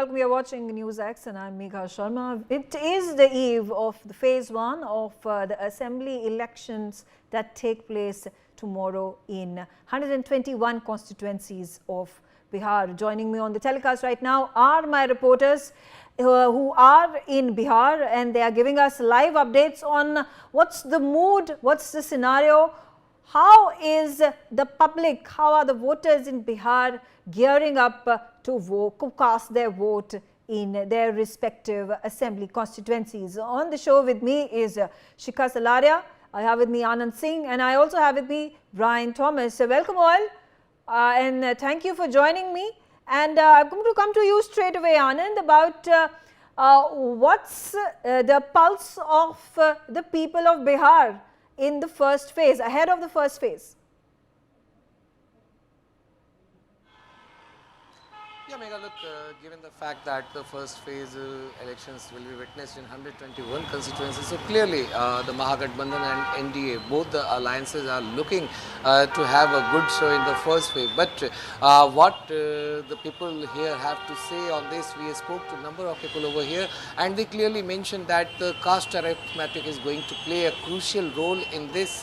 welcome. You're watching Newsx and I'm Megha Sharma. It is the eve of the phase 1 of the assembly elections that take place tomorrow in 121 constituencies of Bihar. Joining me on the telecast right now are my reporters who are in Bihar, and they are giving us live updates on what's the mood, what's the scenario, how is the public, how are the voters in Bihar gearing up to vote, to cast their vote in their respective assembly constituencies. On the show with me is Shikha Salaria, I have with me Anand Singh, and I also have with me Brian Thomas. So welcome all, and thank you for joining me. And I'm going to come to you straight away, Anand, about what's the pulse of the people of Bihar in the first phase, ahead of the first phase. Yeah, Megha, look, given the fact that the first phase elections will be witnessed in 121 constituencies, so clearly the Mahagathbandhan and NDA, both the alliances are looking to have a good show in the first phase. But what the people here have to say on this, we spoke to a number of people over here, and they clearly mentioned that the caste arithmetic is going to play a crucial role in this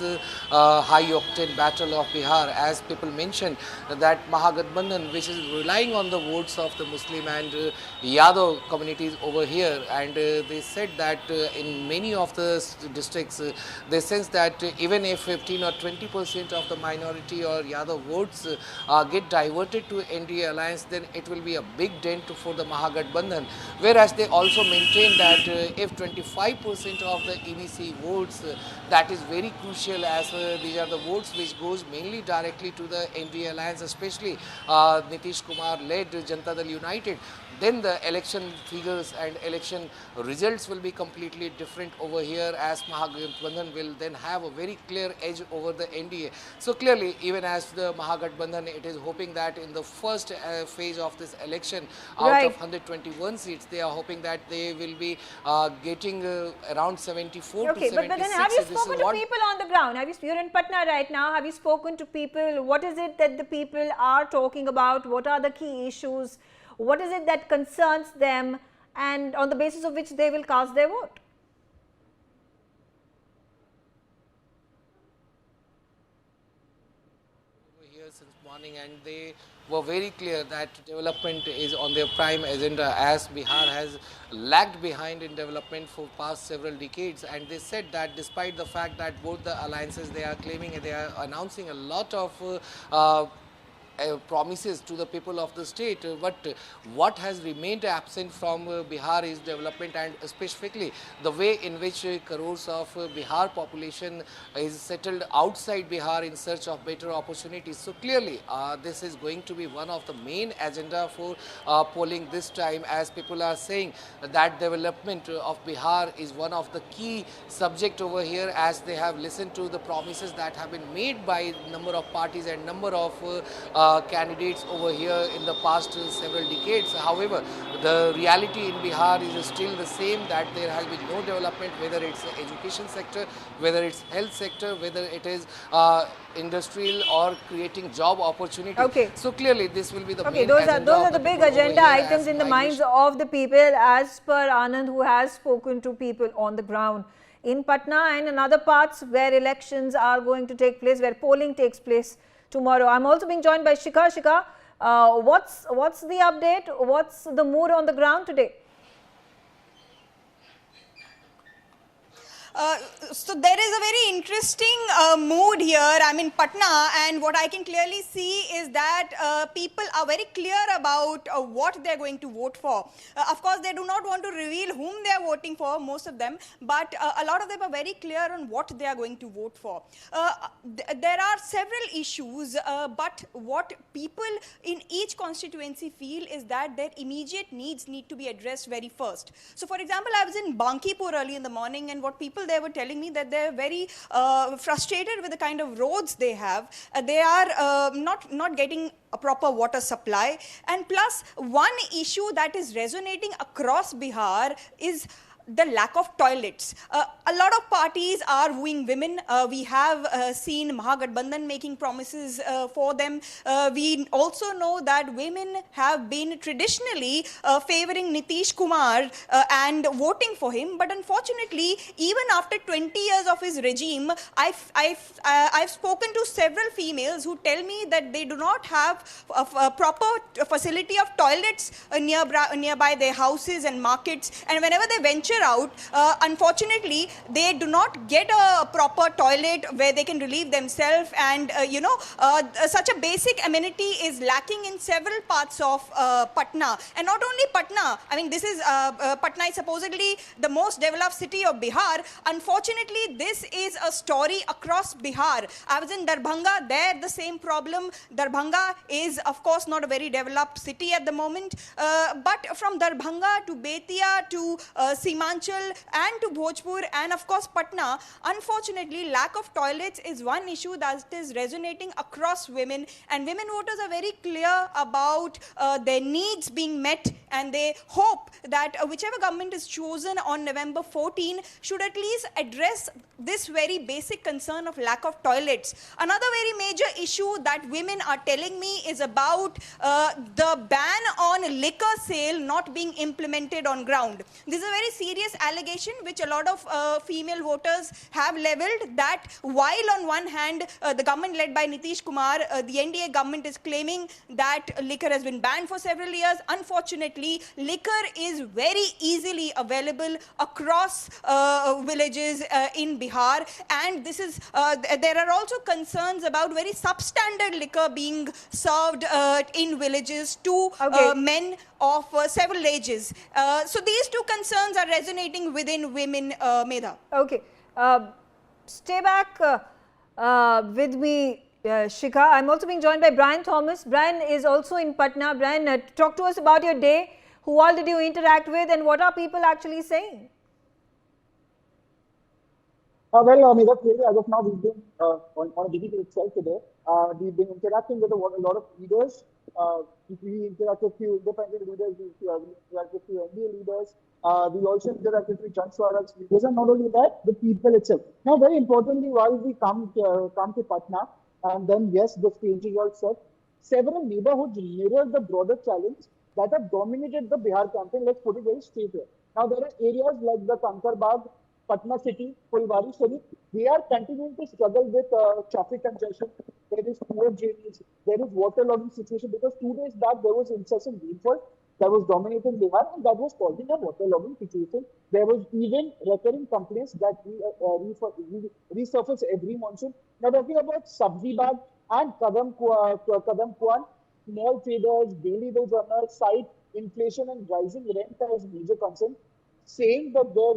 high-octane battle of Bihar. As people mentioned that Mahagathbandhan, which is relying on the votes of the Muslim and Yadav communities over here, and they said that in many of the districts they sense that even if 15 or 20% of the minority or Yadav votes get diverted to NDA alliance, then it will be a big dent for the Mahagathbandhan. Whereas they also maintain that if 25% of the EBC votes, that is very crucial, as these are the votes which goes mainly directly to the NDA alliance, especially Nitish Kumar led Janata Dal United, then the election figures and election results will be completely different over here, as Mahagathbandhan will then have a very clear edge over the NDA. So clearly, even as the Mahagathbandhan, it is hoping that in the first phase of this election, out of 121 seats, they are hoping that they will be getting around 74 to 76. But then have you spoken to people on the ground? You're in Patna right now. Have you spoken to people? What is it that the people are talking about? What are the key issues? What is it that concerns them, and on the basis of which they will cast their vote? Over here since morning, and they were very clear that development is on their prime agenda, as Bihar has lagged behind in development for past several decades. And they said that despite the fact that both the alliances, they are claiming, they are announcing a lot of promises to the people of the state, but what has remained absent from Bihar is development, and specifically the way in which crores of Bihar population is settled outside Bihar in search of better opportunities. So clearly this is going to be one of the main agenda for polling this time, as people are saying that development of Bihar is one of the key subject over here, as they have listened to the promises that have been made by number of parties and number of candidates over here in the past several decades. However, the reality in Bihar is still the same, that there has been no development, whether it's the education sector, whether it's health sector, whether it is industrial or creating job opportunities. Okay. So clearly this will be the main those agenda are the big agenda items in the minds of the people, as per Anand, who has spoken to people on the ground in Patna and in other parts where elections are going to take place, where polling takes place tomorrow. I'm also being joined by Shikha. Shikha, what's the update? What's the mood on the ground today? So there is a very interesting mood here. I'm in Patna, and what I can clearly see is that people are very clear about what they're going to vote for. Of course, they do not want to reveal whom they are voting for, most of them, but a lot of them are very clear on what they are going to vote for. There are several issues, but what people in each constituency feel is that their immediate needs need to be addressed very first. So for example, I was in Bankipur early in the morning, and what people they were telling me that they're very frustrated with the kind of roads they have. They are not getting a proper water supply, and plus one issue that is resonating across Bihar is the lack of toilets. A lot of parties are wooing women. We have seen Mahagathbandhan making promises for them. We also know that women have been traditionally favoring Nitish Kumar and voting for him. But unfortunately, even after 20 years of his regime, I've spoken to several females who tell me that they do not have a proper facility of toilets nearby their houses and markets. And whenever they venture out, unfortunately, they do not get a proper toilet where they can relieve themselves. And, such a basic amenity is lacking in several parts of Patna. And not only Patna, I mean, this is, Patna is supposedly the most developed city of Bihar. Unfortunately, this is a story across Bihar. I was in Darbhanga, there the same problem. Darbhanga is, of course, not a very developed city at the moment. But from Darbhanga to Betia to Simanchal and to Bhojpur and of course Patna, unfortunately lack of toilets is one issue that is resonating across women, and women voters are very clear about their needs being met, and they hope that whichever government is chosen on November 14 should at least address this very basic concern of lack of toilets. Another very major issue that women are telling me is about the ban on liquor sale not being implemented on ground. This is a very serious allegation which a lot of female voters have leveled, that while on one hand the government led by Nitish Kumar, the NDA government is claiming that liquor has been banned for several years. Unfortunately, liquor is very easily available across villages in Bihar, and this is there are also concerns about very substandard liquor being served in villages to men of several ages. So these two concerns are resonating within women, Medha. Okay. Stay back with me, Shikha. I'm also being joined by Brian Thomas. Brian is also in Patna. Brian, talk to us about your day. Who all did you interact with, and what are people actually saying? Medha, clearly as of now, we've been on a digital itself today. We've been interacting with a lot of leaders. We interact with few independent leaders, we interact with few NDA leaders. We also interact with Jan Swaraj leaders, and not only that, the people itself. Now, very importantly, while we come to Patna, and then yes, the stage is all set, several neighborhoods mirror the broader challenge that have dominated the Bihar campaign. Let's put it very straight here. Now, there are areas like the Kankerbagh, Patna city, Fulbari Sharif, they are continuing to struggle with traffic congestion. There is poor drainage, there is waterlogging situation, because 2 days back there was incessant rainfall that was dominating Bihar, and that was causing a waterlogging situation. There was even recurring complaints that resurface every monsoon. Now, talking about Sabzi Bag and Kadam Kuan, small traders, daily wage earners cite inflation and rising rent as major concern, saying that their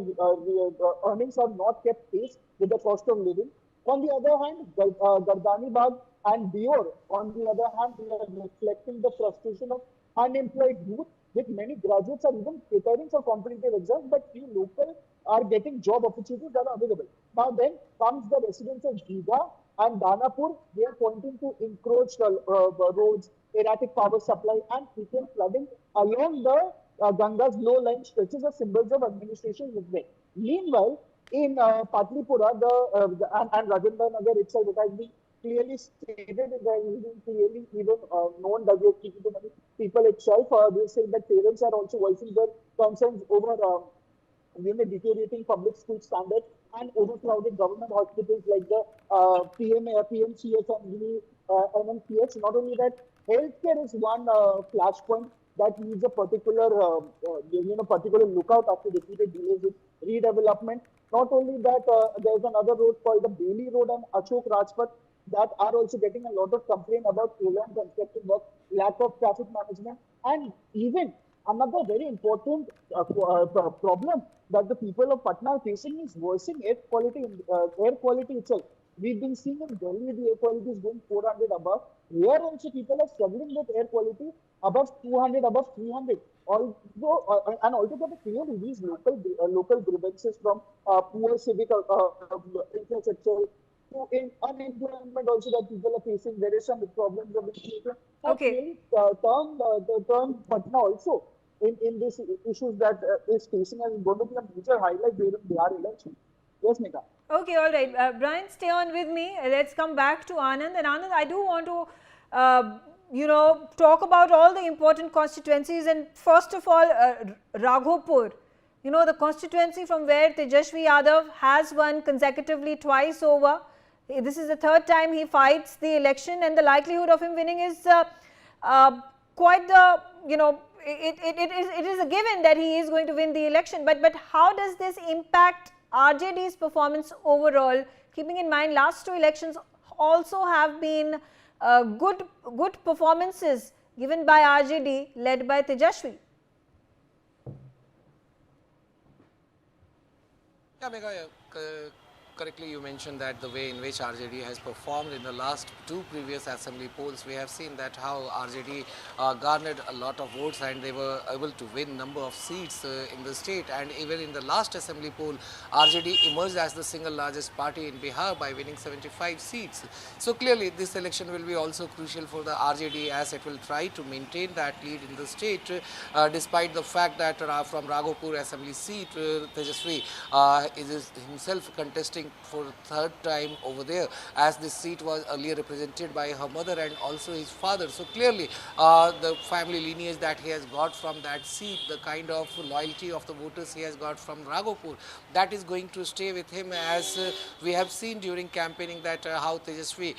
earnings have not kept pace with the cost of living. On the other hand, Gardani Bagh and Dior, on the other hand, they are reflecting the frustration of unemployed youth, with many graduates are even preparing for competitive exams, but few local are getting job opportunities that are available. Now then comes the residents of Digha and Danapur. They are pointing to encroached roads, erratic power supply, and frequent flooding along the Ganga's low-lying stretches are symbols of administration neglect. Meanwhile, in Patlipura and Rajendra Nagar itself, it has been clearly stated, it has been clearly even known that we are speaking to many people itself. They say that parents are also voicing their concerns over deteriorating public school standards and overcrowded government hospitals like the PMCH and MMCH. Not only that, healthcare is one flashpoint that needs a particular particular lookout after repeated delays in redevelopment. Not only that, there's another road called the Bailey Road and Ashok Rajpath that are also getting a lot of complaint about prolonged construction work, lack of traffic management, and even another very important problem that the people of Patna are facing is worsening air quality itself. We've been seeing in Delhi the air quality is going 400 above. Here also people are struggling with air quality above 200, above 300. Although and altogether clearly these local grievances from poor civic infrastructure to unemployment also that people are facing. There is some problems of education. Okay. Really turn Patna also in this issues that is facing and is going to be a major highlight during Bihar election. Yes, Nika. Okay, all right. Brian, stay on with me. Let's come back to Anand. And Anand, I do want to, talk about all the important constituencies. And first of all, Raghopur, the constituency from where Tejasvi Yadav has won consecutively twice over. This is the third time he fights the election, and the likelihood of him winning is quite the, it is a given that he is going to win the election. But how does this impact RJD's performance overall, keeping in mind last two elections also have been good performances given by RJD led by Tejasvi? Yeah, Megha, correctly you mentioned that the way in which RJD has performed in the last two previous assembly polls, we have seen that how RJD garnered a lot of votes and they were able to win number of seats in the state, and even in the last assembly poll RJD emerged as the single largest party in Bihar by winning 75 seats. So clearly this election will be also crucial for the RJD as it will try to maintain that lead in the state despite the fact that from Raghopur assembly seat Tejasvi is himself contesting for the third time over there, as this seat was earlier represented by her mother and also his father. So clearly the family lineage that he has got from that seat, the kind of loyalty of the voters he has got from Raghopur, that is going to stay with him, as we have seen during campaigning that how Tejasvi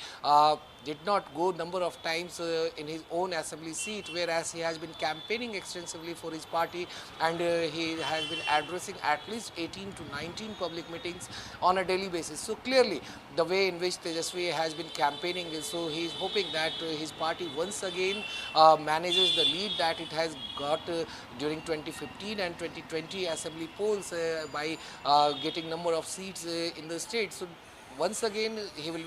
did not go number of times in his own assembly seat, whereas he has been campaigning extensively for his party, and he has been addressing at least 18 to 19 public meetings on a daily basis. So clearly the way in which Tejasvi has been campaigning is, so he is hoping that his party once again manages the lead that it has got during 2015 and 2020 assembly polls by getting number of seats in the state. So once again he will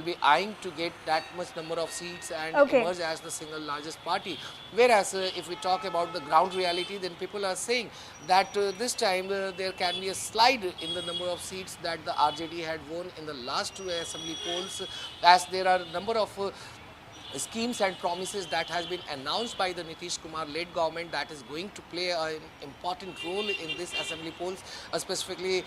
be eyeing to get that much number of seats and emerge as the single largest party. Whereas if we talk about the ground reality, then people are saying that this time there can be a slide in the number of seats that the RJD had won in the last two assembly polls, as there are a number of schemes and promises that has been announced by the Nitish Kumar led government that is going to play an important role in this assembly polls, specifically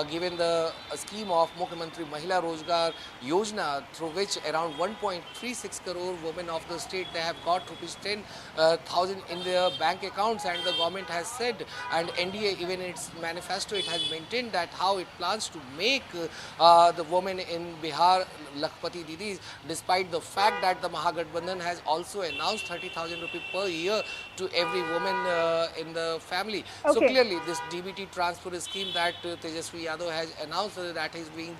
given the scheme of Mukhyamantri Mahila Rozgar Yojana, through which around 1.36 crore women of the state, they have got rupees 10,000 in their bank accounts, and the government has said, and NDA even in its manifesto it has maintained that how it plans to make the women in Bihar Lakhpati Didis, despite the fact that the Mahagathbandhan has also announced 30,000 rupees per year to every woman in the family. So clearly this DBT transfer scheme that Tejasvi Yadav has announced, that is being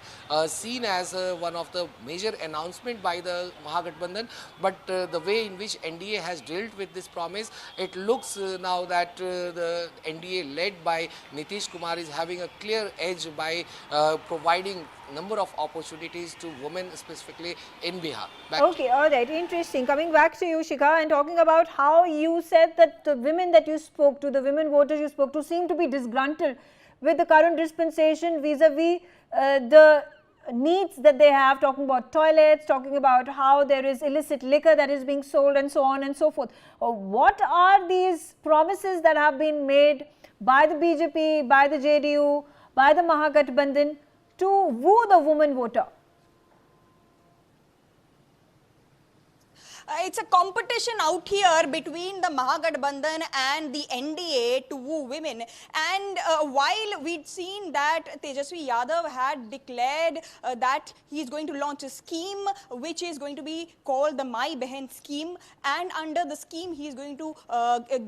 seen as one of the major announcement by the Mahagathbandhan. But the way in which NDA has dealt with this promise, it looks now that the NDA led by Nitish Kumar is having a clear edge by providing number of opportunities to women specifically in Bihar. Okay, all right, interesting. Coming back to you, Shikha, and talking about how you said that the women that you spoke to, the women voters you spoke to, seem to be disgruntled with the current dispensation vis-a-vis the needs that they have, talking about toilets, talking about how there is illicit liquor that is being sold and so on and so forth. What are these promises that have been made by the BJP, by the JDU, by the Mahagathbandhan to woo the woman voter? It's a competition out here between the Mahagathbandhan and the NDA to woo women. And while we'd seen that Tejasvi Yadav had declared that he's going to launch a scheme which is going to be called the My Behan scheme, and under the scheme he's going to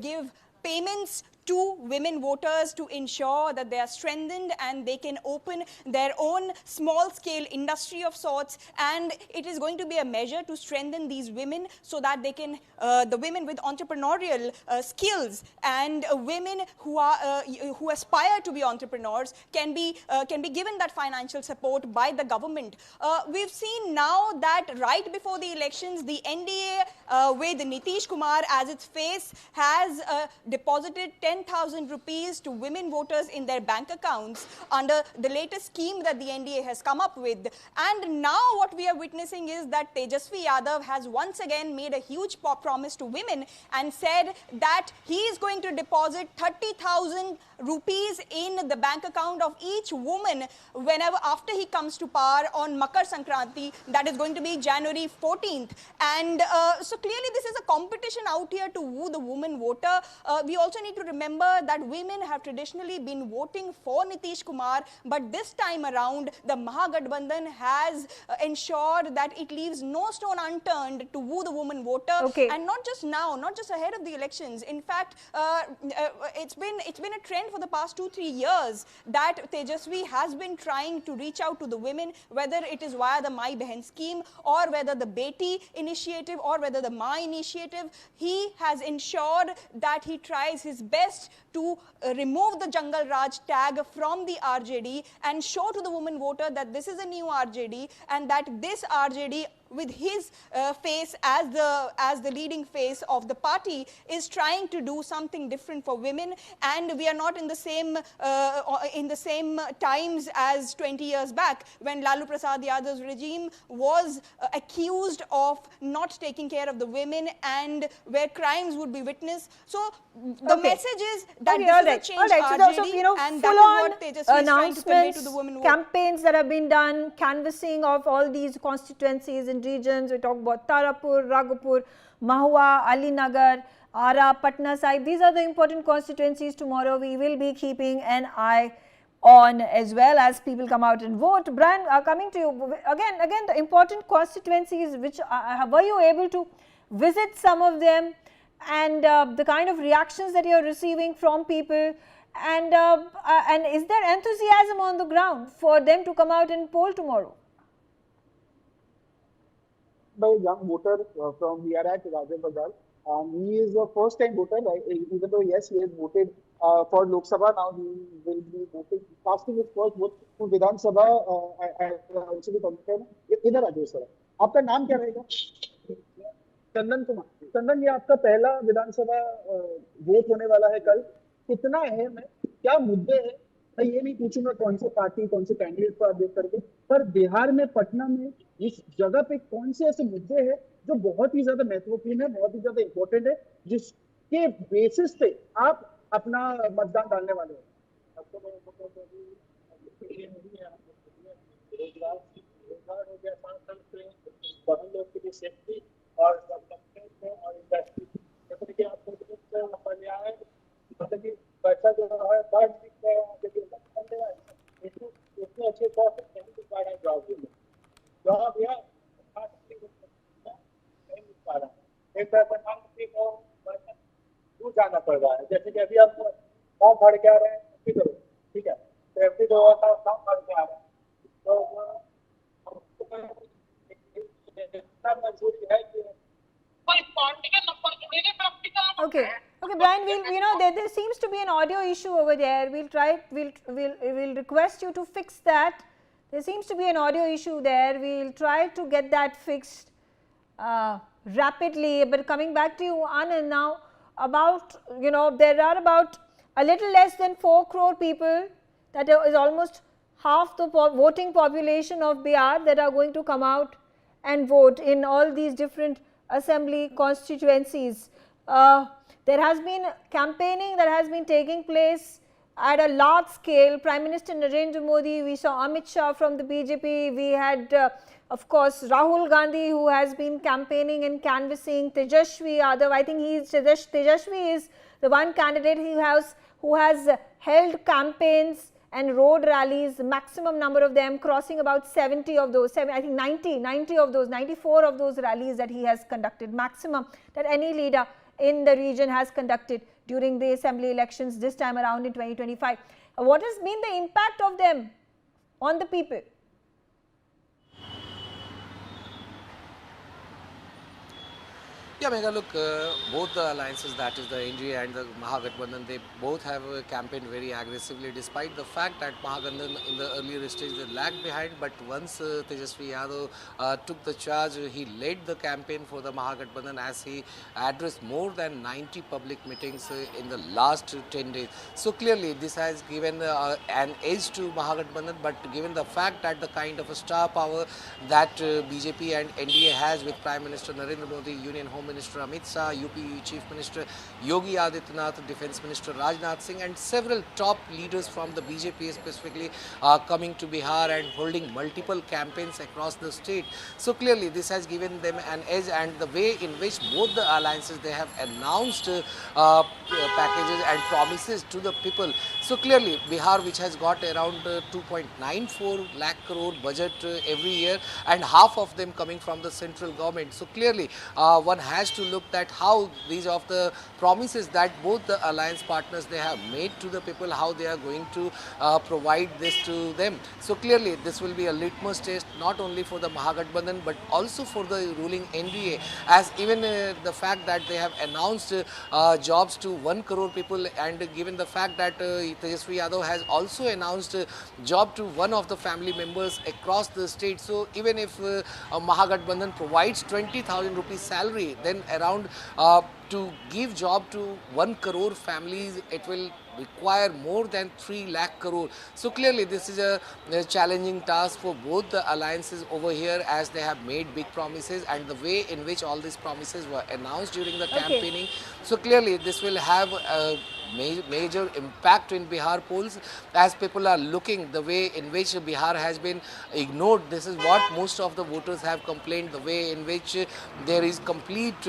give payments to women voters to ensure that they are strengthened and they can open their own small-scale industry of sorts, and it is going to be a measure to strengthen these women so that they can, the women with entrepreneurial skills and women who are who aspire to be entrepreneurs can be given that financial support by the government. We've seen now that right before the elections, the NDA with Nitish Kumar as its face has deposited 10 10,000 rupees to women voters in their bank accounts under the latest scheme that the NDA has come up with. And now what we are witnessing is that Tejasvi Yadav has once again made a huge promise to women and said that he is going to deposit 30,000 rupees in the bank account of each woman whenever after he comes to power on Makar Sankranti, that is going to be January 14th. And so clearly this is a competition out here to woo the woman voter. We also need to remember that women have traditionally been voting for Nitish Kumar, but this time around the Mahagathbandhan has ensured that it leaves no stone unturned to woo the woman voter. Okay. And not just now, not just ahead of the elections. In fact, it's been a trend for the past 2-3 years that Tejasvi has been trying to reach out to the women, whether it is via the Mai Behan scheme or whether the Beti initiative or whether the Ma initiative. He has ensured that he tries his best to remove the Jangal Raj tag from the RJD and show to the woman voter that this is a new RJD and that this RJD with his face as the leading face of the party is trying to do something different for women. And we are not in the same times as 20 years back when Lalu Prasad Yadav's regime was accused of not taking care of the women and where crimes would be witnessed. So the message is that this is a change RJD, and that is what Tejasvi is trying to convey to the women vote. Campaigns that have been done, canvassing of all these constituencies and regions. We talk about Tarapur, Raghupur, Mahua, Alinagar, Ara, Patna side. These are the important constituencies tomorrow. We will be keeping an eye on as well as people come out and vote. Brian, coming to you again the important constituencies, which were you able to visit some of them, and the kind of reactions that you are receiving from people, and is there enthusiasm on the ground for them to come out and poll tomorrow? By a young voter from we are at Rajan Bazar, and he is a first time voter, even though yes he has voted for Lok Sabha, now he will be voting, casting his first vote for Vidhan Sabha. Actually इधर आ जाइए sir, आपका नाम क्या रहेगा? चंदन कुमार. चंदन, ये आपका पहला विधानसभा vote होने वाला है कल. कितना अहम है, क्या मुद्दे हैं? मैं ये नहीं पूछूंगा कौन से पार्टी कौन से कैंडिडेट को आप देख करके, पर बिहार में पटना में इस जगह पे कौन से ऐसे मुद्दे हैं जो बहुत ही ज्यादा महत्वपूर्ण है, बहुत ही ज्यादा इंपॉर्टेंट है, जिसके बेसिस पे आप अपना मतदान डालने वाले हैं? रोजगार हो गया, वाहन लोग के लिए सेफ्टी और डेवलपमेंट और इंडस्ट्री, जैसे कि आपको पर्याय मतलब कि पैसा जो है बढ़ सकता है, इतने अच्छे कॉस्ट नहीं मिल पा रहा है जॉब में, जॉब या नहीं मिल पा रहा है. एक प्रधानमंत्री को दूर जाना पड़ रहा है, जैसे कि अभी आप फॉर्म भर के आ रहे हैं, ठीक है, तो एफडी जो होता है फॉर्म भर के आ रहे हैं, तो मजबूरी है कि Okay, Brian, there seems to be an audio issue over there. We'll request you to fix that. There seems to be an audio issue there. We'll try to get that fixed rapidly. But coming back to you, Anand, now about, there are about a little less than 4 crore people, that is almost half the voting population of Bihar, that are going to come out and vote in all these different assembly constituencies. There has been campaigning that has been taking place at a large scale. Prime Minister Narendra Modi, we saw Amit Shah from the BJP, we had of course Rahul Gandhi, who has been campaigning and canvassing, Tejasvi Yadav. I think Tejasvi is the one candidate who has held campaigns and road rallies, maximum number of them, crossing about 70 of those, I think 90 of those, 94 of those rallies that he has conducted, maximum that any leader in the region has conducted during the assembly elections this time around in 2025. What has been the impact of them on the people? Yeah, Megha, look, both the alliances, that is the NDA and the Mahagathbandhan, they both have campaigned very aggressively, despite the fact that Mahagathbandhan in the earlier stage they lagged behind. But once Tejasvi Yadav took the charge, he led the campaign for the Mahagathbandhan as he addressed more than 90 public meetings in the last 10 days. So clearly, this has given an edge to Mahagathbandhan. But given the fact that the kind of a star power that BJP and NDA has with Prime Minister Narendra Modi, Union Home Minister Amit Shah, UP Chief Minister Yogi Adityanath, Defence Minister Rajnath Singh, and several top leaders from the BJP specifically are coming to Bihar and holding multiple campaigns across the state. So clearly this has given them an edge, and the way in which both the alliances they have announced packages and promises to the people. So clearly Bihar, which has got around 2.94 lakh crore budget every year, and half of them coming from the central government. So clearly one has to look at how these of the promises that both the alliance partners they have made to the people, how they are going to provide this to them. So clearly this will be a litmus test not only for the Mahagathbandhan but also for the ruling NDA, as even the fact that they have announced jobs to 1 crore people, and given the fact that Tejasvi Yadav has also announced job to one of the family members across the state. So even if Mahagathbandhan provides 20,000 rupees salary, then around to give job to 1 crore families, it will require more than 3 lakh crore. So clearly this is a challenging task for both the alliances over here, as they have made big promises, and the way in which all these promises were announced during the campaigning. So clearly this will have a major impact in Bihar polls, as people are looking the way in which Bihar has been ignored. This is what most of the voters have complained, the way in which there is complete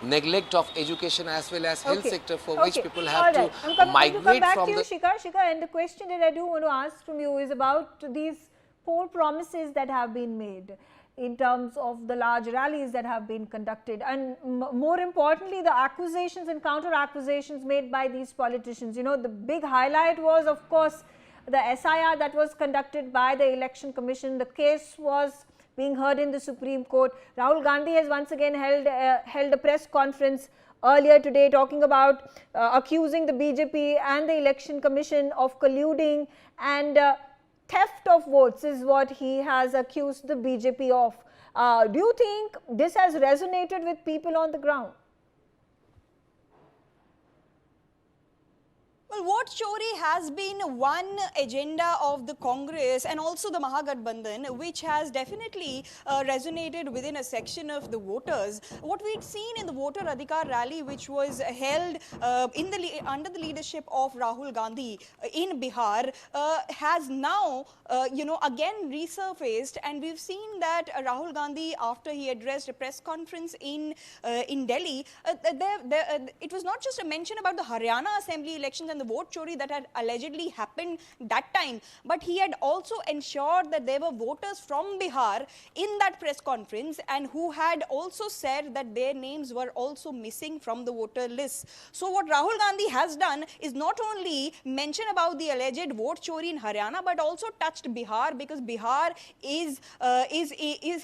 neglect of education as well as health sector, for which people have to migrate from the... Shikha, and the question that I do want to ask from you is about these poll promises that have been made in terms of the large rallies that have been conducted, and more importantly the accusations and counter accusations made by these politicians. You know, the big highlight was of course the SIR that was conducted by the Election Commission. The case was being heard in the Supreme Court. Rahul Gandhi has once again held a press conference earlier today talking about accusing the BJP and the Election Commission of colluding, and theft of votes is what he has accused the BJP of. Do you think this has resonated with people on the ground? Well, vote chori has been one agenda of the Congress and also the Mahagathbandhan, which has definitely resonated within a section of the voters. What we'd seen in the Voter Adhikar rally, which was held under the leadership of Rahul Gandhi in Bihar, has now, again resurfaced, and we've seen that Rahul Gandhi, after he addressed a press conference in Delhi, it was not just a mention about the Haryana Assembly elections and the vote chori that had allegedly happened that time, but he had also ensured that there were voters from Bihar in that press conference, and who had also said that their names were also missing from the voter list. So what Rahul Gandhi has done is not only mention about the alleged vote chori in Haryana, but also touched Bihar, because Bihar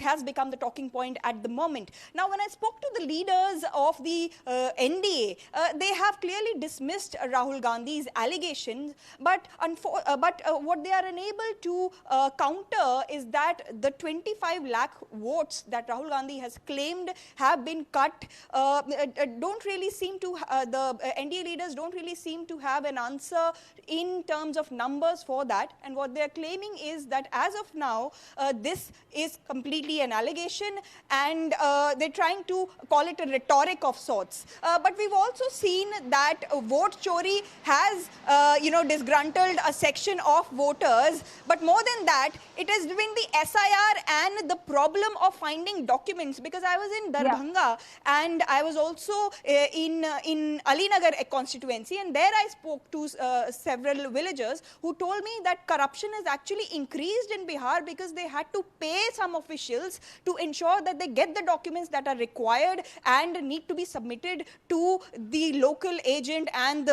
has become the talking point at the moment. Now, when I spoke to the leaders of the NDA, they have clearly dismissed Rahul Gandhi's allegations, but what they are unable to counter is that the 25 lakh votes that Rahul Gandhi has claimed have been cut don't really seem to, the NDA leaders don't really seem to have an answer in terms of numbers for that. And what they are claiming is that as of now, this is completely an allegation, and they're trying to call it a rhetoric of sorts. But we've also seen that vote chori has, disgruntled a section of voters. But more than that, it has been the SIR and the problem of finding documents. Because I was in Darbhanga, and I was also in Alinagar constituency, and there I spoke to several villagers who told me that corruption has actually increased in Bihar, because they had to pay some officials to ensure that they get the documents that are required and need to be submitted to the local agent and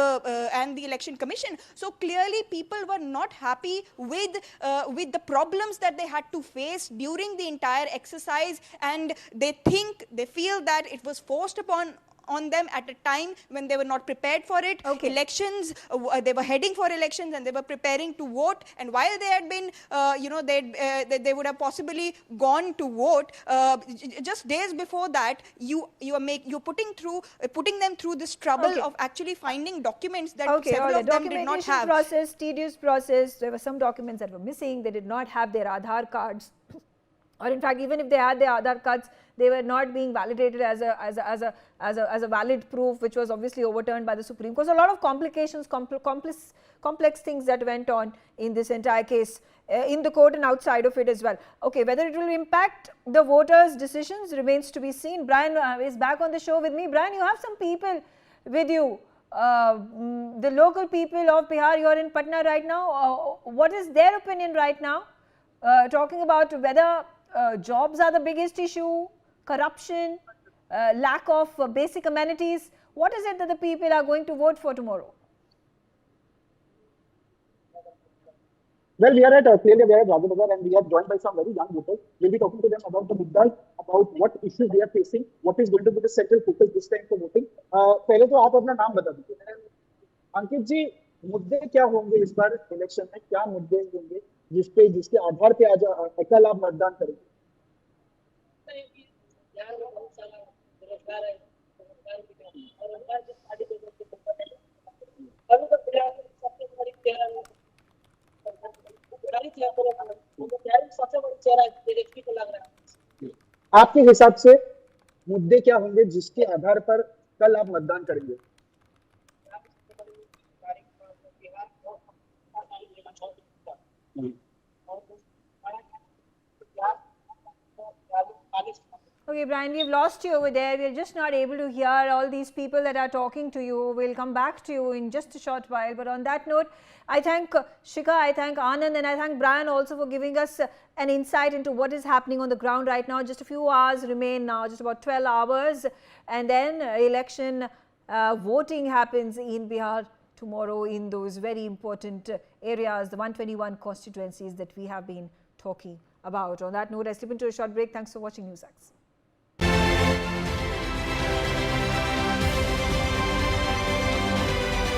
and the Election Commission. So clearly people were not happy with the problems that they had to face during the entire exercise, and they feel that it was forced upon them at a time when they were not prepared for it. Okay. Elections, they were heading for elections and they were preparing to vote, and while they had been, they would have possibly gone to vote, just days before that, you're putting them through this trouble Okay. of actually finding documents that Okay, several all of right. them did not Documentation have. process, tedious process. There were some documents that were missing. They did not have their Aadhaar cards, or in fact, even if they had their Aadhaar cards, they were not being validated as a valid proof, which was obviously overturned by the Supreme Court. So a lot of complications, complex things that went on in this entire case, in the court and outside of it as well. Okay, whether it will impact the voters' decisions remains to be seen. Brian is back on the show with me. Brian, you have some people with you. The local people of Bihar, you are in Patna right now. What is their opinion right now? Talking about whether jobs are the biggest issue, corruption, lack of basic amenities. What is it that the people are going to vote for tomorrow? Well, we are at clearly we are at Rajanagar, and we are joined by some very young voters. We'll be talking to them about the muddas, about what issues they are facing, what is going to be the central focus this time for voting. पहले तो आप अपना नाम बता दीजिए। अंकित जी, मुद्दे क्या होंगे इस बार इलेक्शन में, क्या मुद्दे होंगे जिसके आधार पे आज कल आप मतदान करेंगे? आपके हिसाब से मुद्दे क्या होंगे जिसके आधार पर कल आप मतदान करेंगे? Okay, Brian, we've lost you over there. We're just not able to hear all these people that are talking to you. We'll come back to you in just a short while. But on that note, I thank Shika, I thank Anand, and I thank Brian also for giving us an insight into what is happening on the ground right now. Just a few hours remain now, just about 12 hours. And then election voting happens in Bihar tomorrow in those very important areas, the 121 constituencies that we have been talking about. On that note, I slip into a short break. Thanks for watching Newsx.